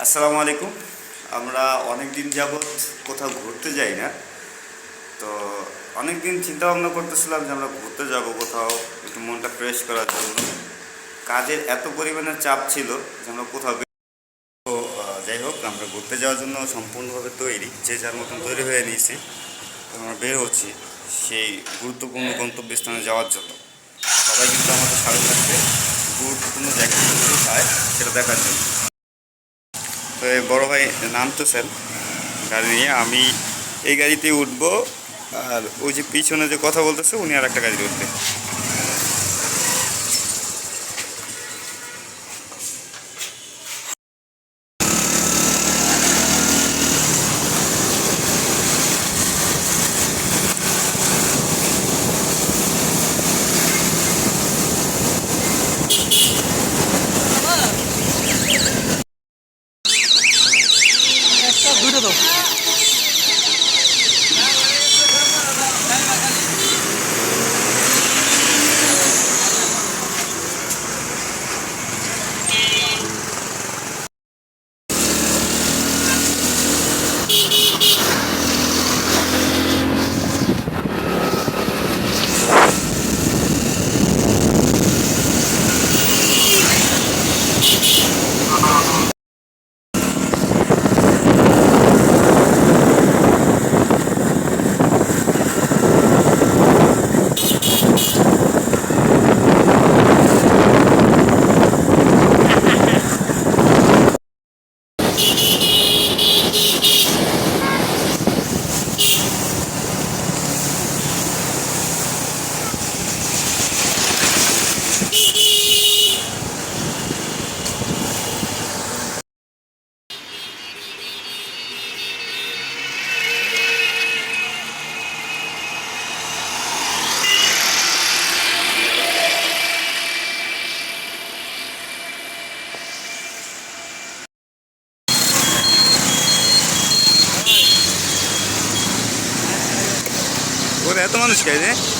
আসসালামু আলাইকুম। আমরা অনেক দিন যাবৎ কোথাও ঘুরতে যাই না, তো অনেক দিন চিন্তা ভাবনা করতেছিলাম যে আমরা ঘুরতে যাব কোথাও, একটু মনটা ফ্রেশ করার জন্য। কাজের এত পরিমাণে চাপ ছিল যে আমরা কোথাও তো যাই হোক, আমরা ঘুরতে যাওয়ার জন্য সম্পূর্ণভাবে তৈরি, যে যার মতন তৈরি হয়ে নিয়েছি। তো আমরা বের হচ্ছি সেই গুরুত্বপূর্ণ গন্তব্যস্থানে যাওয়ার জন্য। সবাই কিন্তু আমাদের সাথে থাকবে গুরুত্বপূর্ণ জায়গাগুলো কোথায় সেটা দেখার জন্য। তো এই বড় ভাই নামতেছেন গাড়ি নিয়ে, আমি এই গাড়িতেই উঠবো, আর ওই যে পিছনে যে কথা বলতেছে উনি আর একটা গাড়িতে উঠবে। ওরা এত মানুষ খাই রে।